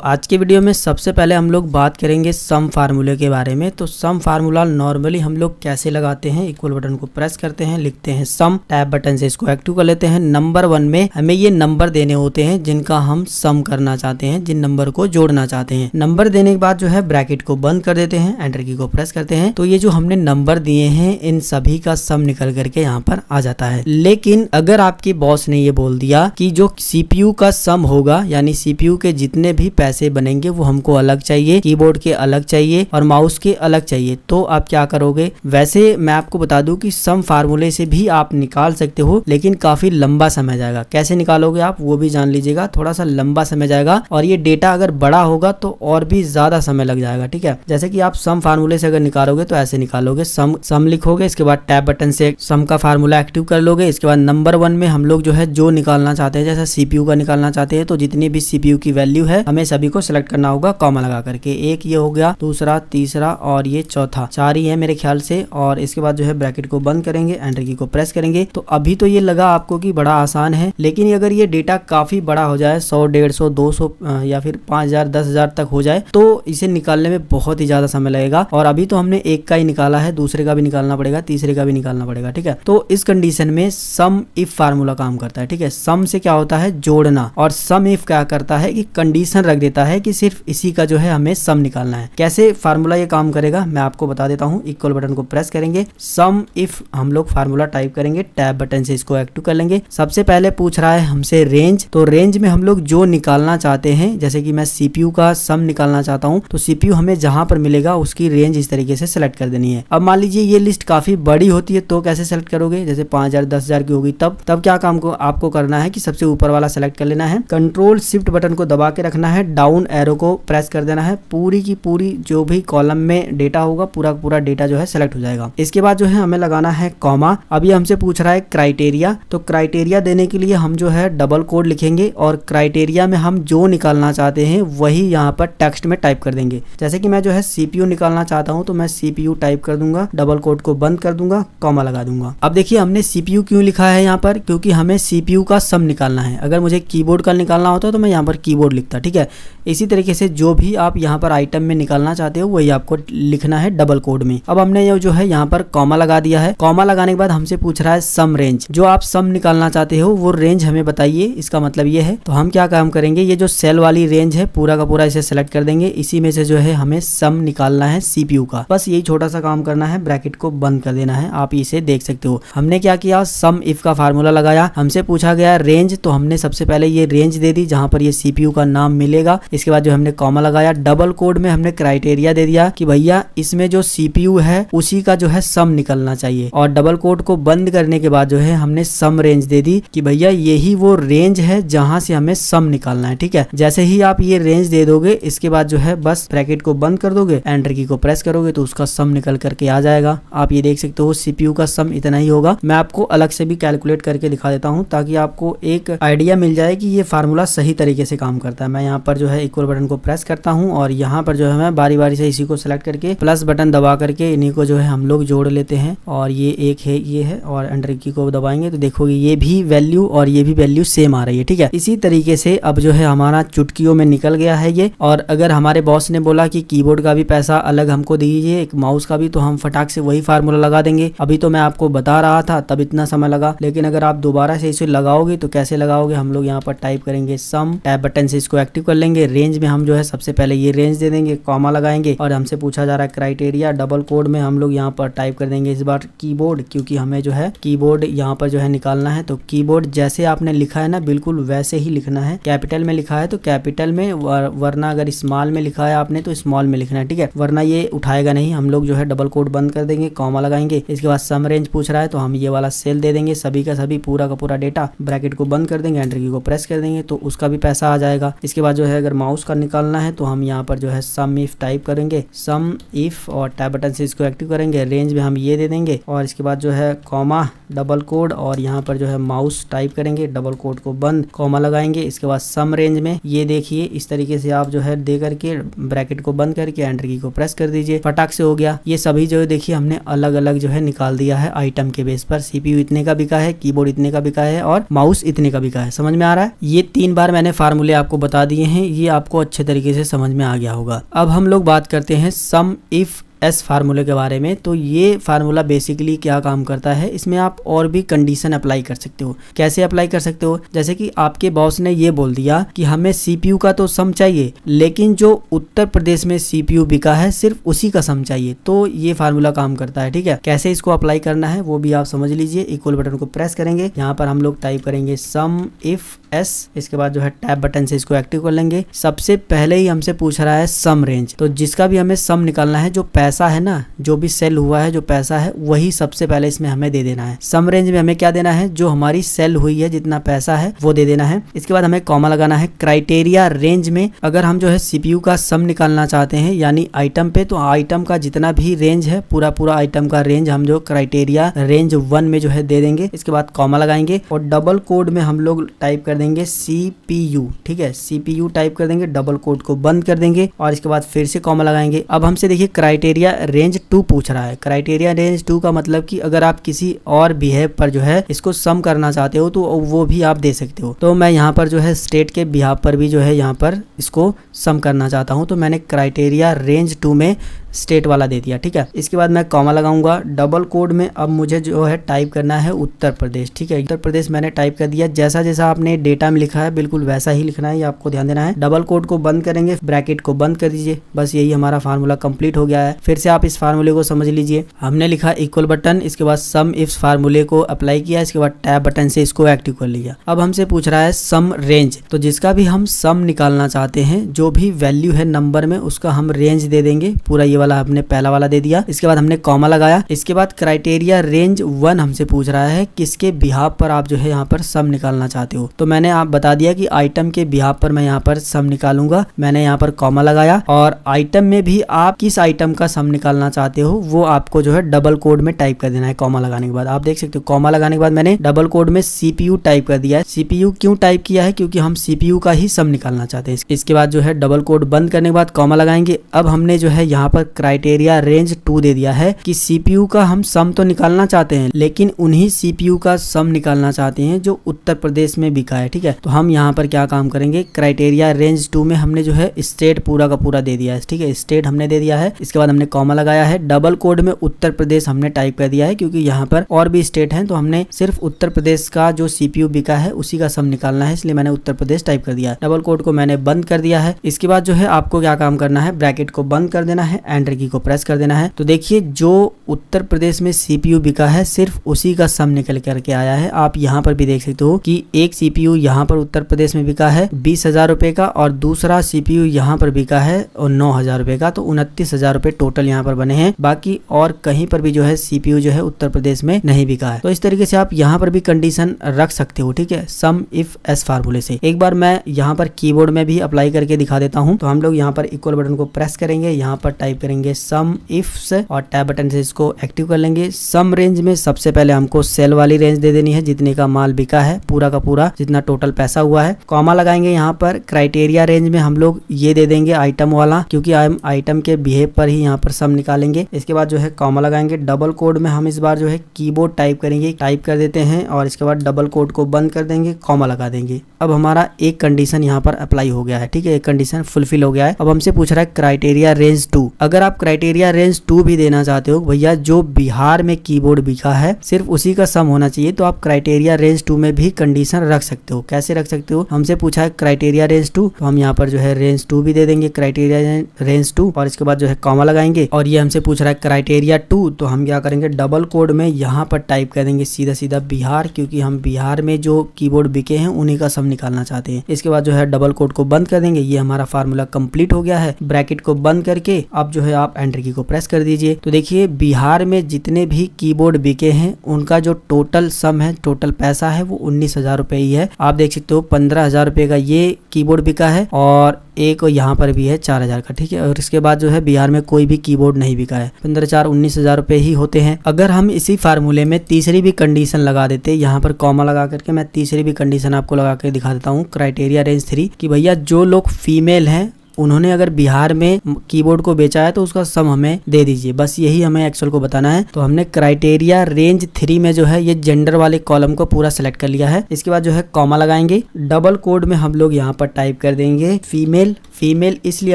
आज के वीडियो में सबसे पहले हम लोग बात करेंगे सम फार्मूले के बारे में। तो सम फार्मूला नॉर्मली हम लोग कैसे लगाते हैं, इक्वल बटन को प्रेस करते हैं, लिखते हैं सम, टैब बटन से इसको एक्टिव कर लेते हैं। नंबर 1 में हमें ये नंबर देने होते हैं जिनका हम सम करना चाहते हैं, जिन नंबर को जोड़ना चाहते हैं। नंबर देने के बाद जो है ब्रैकेट को बंद कर देते हैं, एंटर की को प्रेस करते हैं। तो ये जो हमने नंबर दिए हैं इन सभी का सम निकल करके यहाँ पर आ जाता है। लेकिन अगर आपके बॉस ने ये बोल दिया कि जो सीपीयू का सम होगा, यानी सीपीयू के जितने भी पैसे बनेंगे वो हमको अलग चाहिए, कीबोर्ड के अलग चाहिए और माउस के अलग चाहिए, तो आप क्या करोगे? वैसे मैं आपको बता दूं कि सम फार्मूले से भी आप निकाल सकते हो, लेकिन काफी लंबा समय जाएगा। कैसे निकालोगे आप वो भी जान लीजिएगा, थोड़ा सा लंबा समय जाएगा और ये डेटा अगर बड़ा होगा तो और भी ज्यादा समय लग जाएगा। ठीक है, जैसे कि आप सम फार्मूले से अगर निकालोगे तो ऐसे निकालोगे, सम लिखोगे, इसके बाद टैब बटन से सम का फार्मूला एक्टिव कर लोगे। इसके बाद नंबर 1 में हम लोग जो है जो निकालना चाहते हैं, जैसे सीपीयू का निकालना चाहते हैं, तो जितनी भी सीपीयू की वैल्यू है हमें सभी को सिलेक्ट करना होगा कॉमा लगा करके। एक ये हो गया, दूसरा, तीसरा और ये चौथा, 4 ही है मेरे ख्याल से। और इसके बाद जो है ब्रैकेट को बंद करेंगे, एंटर की को प्रेस करेंगे। तो अभी तो ये लगा आपको कि बड़ा आसान है, लेकिन अगर ये डेटा काफी बड़ा हो जाए, 100, 150, 200 या फिर 5000, 10,000 तक हो जाए, तो इसे निकालने में बहुत ही ज्यादा समय लगेगा। और अभी तो हमने एक का ही निकाला है, दूसरे का भी निकालना पड़ेगा, तीसरे का भी निकालना पड़ेगा। ठीक है, तो इस कंडीशन में सम इफ फार्मूला काम करता है। ठीक है, सम से क्या होता है? जोड़ना। और सम इफ क्या करता है कि कंडीशन रख देता है कि सिर्फ इसी का जो है हमें सम निकालना है। कैसे फार्मूला ये काम करेगा मैं आपको बता देता हूँ। इक्वल बटन को प्रेस करेंगे, सम इफ हम लोग फार्मूला टाइप करेंगे, टैब बटन से इसको एक्टिव कर लेंगे। सबसे पहले पूछ रहा है हमसे रेंज, तो रेंज में हम लोग जो निकालना चाहते हैं, जैसे कि मैं सीपीयू का सम निकालना चाहता हूँ, तो सीपीयू हमें जहां पर मिलेगा उसकी रेंज इस तरीके से सिलेक्ट कर देनी है। अब मान लीजिए ये लिस्ट काफी बड़ी होती है, तो कैसे सेलेक्ट करोगे? जैसे 5000, 10,000 की होगी, तब क्या काम को आपको करना है कि सबसे ऊपर वाला सेलेक्ट कर लेना है, कंट्रोल शिफ्ट बटन को दबा के रखना है, डाउन एरो को प्रेस कर देना है, पूरी की पूरी जो भी कॉलम में डेटा होगा पूरा डेटा जो है सेलेक्ट हो जाएगा। इसके बाद जो है हमें लगाना है कॉमा। अभी हमसे पूछ रहा है क्राइटेरिया, तो क्राइटेरिया देने के लिए हम जो है डबल कोड लिखेंगे और क्राइटेरिया में हम जो निकालना चाहते हैं वही यहाँ पर टेक्स्ट में टाइप कर देंगे। जैसे कि मैं जो है सीपीयू निकालना चाहता हूँ, तो मैं सीपीयू टाइप कर दूंगा, डबल कोड को बंद कर दूंगा, कॉमा लगा दूंगा। अब देखिए हमने सीपीयू क्यों लिखा है यहाँ पर, क्योंकि हमें सीपीयू का सम निकालना है। अगर मुझे कीबोर्ड का निकालना होता तो मैं यहाँ पर कीबोर्ड लिखता। ठीक है, इसी तरीके से जो भी आप यहाँ पर आइटम में निकालना चाहते हो वही आपको लिखना है डबल कोड में। अब हमने ये जो है यहाँ पर कॉमा लगा दिया है। कॉमा लगाने के बाद हमसे पूछ रहा है सम रेंज, जो आप सम निकालना चाहते हो वो रेंज हमें बताइए, इसका मतलब ये है। तो हम क्या काम करेंगे, ये जो सेल वाली रेंज है पूरा का पूरा इसे सेलेक्ट कर देंगे, इसी में से जो है हमें सम निकालना है सीपीयू का। बस यही छोटा सा काम करना है, ब्रैकेट को बंद कर देना है। आप इसे देख सकते हो हमने क्या किया, सम इफ का फार्मूला लगाया, हमसे पूछा गया रेंज, तो हमने सबसे पहले ये रेंज दे दी जहां पर ये सीपीयू का नाम मिलेगा। इसके बाद जो हमने कॉमा लगाया, डबल कोड में हमने क्राइटेरिया दे दिया कि भैया इसमें जो सीपीयू है उसी का जो है सम निकलना चाहिए। और डबल कोड को बंद करने के बाद जो है हमने सम रेंज दे दी कि भैया यही वो रेंज है जहां से हमें सम निकालना है। ठीक है, जैसे ही आप ये रेंज दे दोगे, इसके बाद जो है बस ब्रैकेट को बंद कर दोगे, एंटर की को प्रेस करोगे तो उसका सम निकल करके आ जाएगा। आप ये देख सकते हो सीपीयू का सम इतना ही होगा। मैं आपको अलग से भी कैलकुलेट करके दिखा देता हूँ ताकि आपको एक आइडिया मिल जाए कि ये फार्मूला सही तरीके से काम करता है। मैं यहाँ पर जो है इक्वल बटन को प्रेस करता हूँ और यहाँ पर जो है मैं बारी बारी से इसी को सिलेक्ट करके प्लस बटन दबा करके इन्हीं को जो है हम लोग जोड़ लेते हैं। और ये एक है, ये है, और एंटर की को दबाएंगे तो देखोगे ये भी वैल्यू और ये भी वैल्यू सेम आ रही है। ठीक है, इसी तरीके से अब जो है हमारा चुटकियों में निकल गया है ये। और अगर हमारे बॉस ने बोला कि कीबोर्ड का भी पैसा अलग हमको दीजिए, एक माउस का भी, तो हम फटाक से वही फार्मूला लगा देंगे। अभी तो मैं आपको बता रहा था तब इतना समय लगा, लेकिन अगर आप दोबारा से इसे लगाओगे तो कैसे लगाओगे, हम लोग यहाँ पर टाइप करेंगे सम, टैब बटन से इसको एक्टिव कर लेंगे, रेंज में हम जो है सबसे पहले ये रेंज दे देंगे, कॉमा लगाएंगे और हमसे पूछा जा रहा है क्राइटेरिया, डबल कोड में हम लोग यहाँ पर टाइप कर देंगे इस बार कीबोर्ड, क्योंकि हमें जो है कीबोर्ड यहाँ पर जो है निकालना है। तो कीबोर्ड जैसे आपने लिखा है ना बिल्कुल वैसे ही लिखना है। कैपिटल में लिखा है तो कैपिटल में, वरना अगर स्मॉल में लिखा है आपने तो स्मॉल में लिखना है। ठीक है, वरना ये उठाएगा नहीं। हम लोग जो है डबल कोड बंद कर देंगे, कॉमा लगाएंगे। इसके बाद सम रेंज पूछ रहा है तो हम ये वाला सेल दे देंगे, सभी का सभी पूरा का पूरा डेटा, ब्रैकेट को बंद कर देंगे, एंटर की को प्रेस कर देंगे तो उसका भी पैसा आ जाएगा। इसके बाद जो है अगर माउस का निकालना है तो हम यहाँ पर जो है सम इफ टाइप करेंगे, सम इफ, और टैब बटन से इसको एक्टिव करेंगे, रेंज में हम ये दे देंगे और इसके बाद जो है कॉमा डबल कोड और यहाँ पर जो है माउस टाइप करेंगे, डबल कोड को बंद, कॉमा लगाएंगे। इसके बाद सम रेंज में ये देखिए इस तरीके से आप जो है दे करके ब्रैकेट को बंद करके एंटर की को प्रेस कर दीजिए, फटाक से हो गया। ये सभी जो है देखिए हमने अलग अलग जो है निकाल दिया है आइटम के बेस पर। सीपीयू इतने का बिका है, कीबोर्ड इतने का बिका है और माउस इतने का बिका है। समझ में आ रहा है? ये 3 बार मैंने फार्मूले आपको बता दिए हैं, ये आपको अच्छे तरीके से समझ में आ गया होगा। अब हम लोग बात करते हैं सम इफ एस फार्मूले के बारे में। तो ये फार्मूला बेसिकली क्या काम करता है, इसमें आप और भी कंडीशन अप्लाई कर सकते हो। कैसे अप्लाई कर सकते हो? जैसे कि आपके बॉस ने ये बोल दिया कि हमें सीपीयू का तो सम चाहिए, लेकिन जो उत्तर प्रदेश में सीपीयू बिका है सिर्फ उसी का सम चाहिए, तो ये फार्मूला काम करता है। ठीक है, कैसे इसको अप्लाई करना है वो भी आप समझ लीजिए। इक्वल बटन को प्रेस करेंगे, यहाँ पर हम लोग टाइप करेंगे सम इफ एस, इसके बाद जो है टैब बटन से इसको एक्टिव कर लेंगे। सबसे पहले ही हमसे पूछ रहा है सम रेंज, तो जिसका भी हमें सम निकालना है, जो पैसा है ना, जो भी सेल हुआ है, जो पैसा है वही सबसे पहले इसमें हमें दे देना है। सम रेंज में हमें क्या देना है, जो हमारी सेल हुई है जितना पैसा है वो दे देना है। इसके बाद हमें कॉमा लगाना है। क्राइटेरिया रेंज में अगर हम जो है सीपीयू का सम निकालना चाहते हैं यानी आइटम पे, तो आइटम का जितना भी रेंज है पूरा आइटम का रेंज हम जो क्राइटेरिया रेंज 1 में जो है दे देंगे। इसके बाद कॉमा लगाएंगे और डबल कोड में हम लोग टाइप कर देंगे सीपीयू। ठीक है, सीपीयू टाइप कर देंगे, डबल कोड को बंद कर देंगे और इसके बाद फिर से कॉमा लगाएंगे। अब हमसे देखिए क्राइटेरिया रेंज 2 पूछ रहा है। क्राइटेरिया रेंज 2 का मतलब कि अगर आप किसी और बिहेव पर जो है इसको सम करना चाहते हो तो वो भी आप दे सकते हो। तो मैं यहाँ पर जो है स्टेट के बिहाफ पर भी जो है यहाँ पर इसको सम करना चाहता हूँ, तो मैंने क्राइटेरिया रेंज 2 में स्टेट वाला दे दिया। ठीक है, इसके बाद मैं कॉमा लगाऊंगा। डबल कोड में अब मुझे जो है टाइप करना है उत्तर प्रदेश। ठीक है, उत्तर प्रदेश मैंने टाइप कर दिया। जैसा जैसा आपने डेटा में लिखा है बिल्कुल वैसा ही लिखना है, ये आपको ध्यान देना है। डबल कोड को बंद करेंगे, ब्रैकेट को बंद कर दीजिए। बस यही हमारा फार्मूला कंप्लीट हो गया है। फिर से आप इस फार्मूले को समझ लीजिए। हमने लिखा इक्वल बटन, इसके बाद सम इफ फार्मूले को अप्लाई किया, इसके बाद टैब बटन से इसको एक्टिव कर लिया। अब हमसे पूछ रहा है सम रेंज, तो जिसका भी हम सम निकालना चाहते हैं, जो भी वैल्यू है नंबर में उसका हम रेंज दे देंगे। पूरा ये वाला हमने पहला वाला दे दिया। इसके बाद हमने कॉमा लगाया। इसके बाद क्राइटेरिया रेंज 1 हमसे पूछ रहा है किसके बिहाफ पर आप जो है यहाँ पर सम निकालना चाहते हो। तो मैंने आप बता दिया कि आइटम के बिहाफ पर मैं यहाँ पर सम निकालूंगा। मैंने यहाँ पर कॉमा लगाया और आइटम में भी आप किस आइटम का सम निकालना चाहते हो वो आपको जो है डबल कोड में टाइप कर देना है। कॉमा लगाने के बाद आप देख सकते हो, कॉमा लगाने के बाद मैंने डबल कोड में सीपीयू टाइप कर दिया है। सीपीयू क्यों टाइप किया है, क्योंकि हम सीपीयू का ही सम निकालना चाहते हैं। इसके बाद जो है डबल कोड बंद करने के बाद कॉमा लगाएंगे। अब हमने जो है यहाँ पर क्राइटेरिया रेंज 2 दे दिया है कि सीपीयू का हम सम तो निकालना चाहते हैं, लेकिन उन्हीं सीपीयू का सम निकालना चाहते हैं जो उत्तर प्रदेश में बिका है। ठीक है, तो हम यहाँ पर क्या काम करेंगे, क्राइटेरिया रेंज 2 में हमने जो है स्टेट पूरा का पूरा दे दिया है। ठीक है, स्टेट हमने दे दिया है। इसके बाद हमने कॉमा लगाया है। डबल कोड में उत्तर प्रदेश हमने टाइप कर दिया है, क्योंकि यहाँ पर और भी स्टेट हैं, तो हमने सिर्फ उत्तर प्रदेश का जो सीपीयू बिका है उसी का सम निकालना है, इसलिए मैंने उत्तर प्रदेश टाइप कर दिया है। डबल कोड को मैंने बंद कर दिया है। इसके बाद जो है आपको क्या काम करना है, ब्रैकेट को बंद कर देना है, एंटर की को प्रेस कर देना है। तो देखिए जो उत्तर प्रदेश में सीपीयू बिका है सिर्फ उसी का सम निकल करके आया है। आप यहाँ पर भी देख सकते हो कि एक सीपीयू यहाँ पर उत्तर प्रदेश में बिका है 20,000 रुपए का और दूसरा सीपीयू यहाँ पर बिका है और 9,000 रुपए का, तो 29,000 रुपए टोटल यहाँ पर बने हैं। बाकी और कहीं पर भी जो है सीपीयू जो है उत्तर प्रदेश में नहीं बिका है। तो इस तरीके से आप यहाँ पर भी कंडीशन रख सकते हो। ठीक है, सम इफ एस फार्मूले से। एक बार मैं यहाँ पर कीबोर्ड में भी अप्लाई करके दिखा देता हूँ। तो हम लोग यहाँ पर इक्वल बटन को प्रेस करेंगे, यहाँ पर टाइप करेंगे सम इफ और टैब बटन से इसको एक्टिव कर लेंगे। सम रेंज में सबसे पहले हमको सेल वाली रेंज दे देनी है, जितने का माल बिका है पूरा का पूरा, जितना टोटल पैसा हुआ है। कॉमा लगाएंगे यहाँ पर। क्राइटेरिया रेंज में हम लोग ये दे देंगे आइटम वाला, क्योंकि हम आइटम के बिहेव पर ही यहाँ पर सम निकालेंगे। इसके बाद जो है कॉमा लगाएंगे। डबल कोड में हम इस बार जो है कीबोर्ड टाइप करेंगे, टाइप कर देते हैं और इसके बाद डबल कोड को बंद कर देंगे, कॉमा लगा देंगे। अब हमारा एक कंडीशन यहाँ पर अप्लाई हो गया है। ठीक है, एक कंडीशन फुलफिल हो गया है। अब हमसे पूछ रहा है क्राइटेरिया रेंज 2। अगर आप क्राइटेरिया रेंज 2 भी देना चाहते हो, भैया जो बिहार में कीबोर्ड बिका है सिर्फ उसी का सम होना चाहिए, तो आप क्राइटेरिया रेंज 2 में भी कंडीशन रख सकते हो। कैसे रख सकते हो, हमसे पूछा है क्राइटेरिया रेंज 2, तो हम यहाँ पर जो है रेंज 2 भी दे देंगे, क्राइटेरिया रेंज 2 और इसके बाद जो है कॉमा लगाएंगे। और ये हमसे पूछ रहा है क्राइटेरिया 2, तो हम क्या करेंगे, डबल कोड में यहाँ पर टाइप कर देंगे सीधा सीधा बिहार, क्योंकि हम बिहार में जो कीबोर्ड बिके हैं उन्हीं का सम निकालना चाहते हैं। इसके बाद जो है डबल कोड को बंद कर देंगे। ये हमारा फार्मूला कंप्लीट हो गया है। ब्रैकेट को बंद करके अब जो है आप एंटर की को प्रेस कर दीजिए। तो देखिए बिहार में जितने भी कीबोर्ड बिके हैं उनका जो टोटल सम है, टोटल पैसा है वो 19,000 रुपए ही है। आप देख सकते हो 15,000 रुपए का ये कीबोर्ड बिका है और एक यहाँ पर भी है 4,000 का, ठीक है। और इसके बाद जो है बिहार में कोई भी कीबोर्ड नहीं बिका है। 15 4 19,000 रुपए ही होते हैं। अगर हम इसी फार्मूले में तीसरी भी कंडीशन लगा देते, यहाँ पर कॉमा लगा करके मैं तीसरी भी कंडीशन आपको लगा के दिखा देता हूँ, क्राइटेरिया रेंज 3, कि भैया जो लोग फीमेल हैं उन्होंने अगर बिहार में कीबोर्ड को बेचा है तो उसका सम हमें दे दीजिए। बस यही हमें एक्सेल को बताना है। तो हमने क्राइटेरिया रेंज 3 में जो है ये जेंडर वाले कॉलम को पूरा सेलेक्ट कर लिया है। इसके बाद जो है कॉमा लगाएंगे, डबल कोड में हम लोग यहाँ पर टाइप कर देंगे फीमेल। फीमेल इसलिए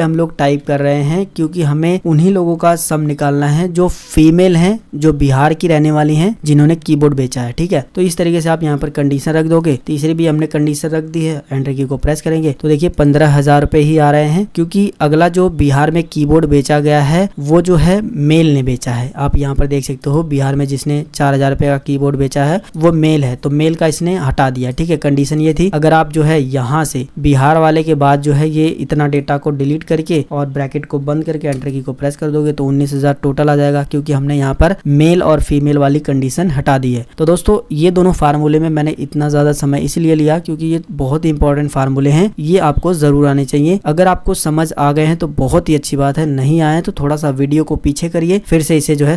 हम लोग टाइप कर रहे हैं क्योंकि हमें उन्हीं लोगों का सम निकालना है जो फीमेल हैं, जो बिहार की रहने वाली हैं, जिन्होंने कीबोर्ड बेचा है, ठीक है। तो इस तरीके से आप यहाँ पर कंडीशन रख दोगे। तीसरी भी हमने कंडीशन रख दी है, एंटर की को प्रेस करेंगे तो देखिए 15,000 रुपए ही आ रहे हैं, क्योंकि अगला जो बिहार में कीबोर्ड बेचा गया है वो जो है मेल ने बेचा है। आप यहाँ पर देख सकते हो बिहार में जिसने 4,000 रुपए का कीबोर्ड बेचा है वो मेल है, तो मेल का इसने हटा दिया, ठीक है। कंडीशन ये थी। अगर आप जो है यहाँ से बिहार वाले के बाद जो है ये इतना डेटा को डिलीट करके और ब्रैकेट को बंद करके एंटर की को प्रेस कर दोगे तो 19,000 टोटल आ जाएगा, क्योंकि हमने यहाँ पर मेल और फीमेल वाली कंडीशन हटा दी है। तो दोस्तों ये दोनों फार्मूले में मैंने इतना ज्यादा समय इसलिए लिया क्योंकि ये बहुत ही इंपॉर्टेंट फार्मूले हैं, ये आपको जरूर आने चाहिए। अगर आपको समझ आ गए हैं तो बहुत ही अच्छी बात है, नहीं आए तो थोड़ा सा वीडियो को पीछे करिए, फिर से इसे जो है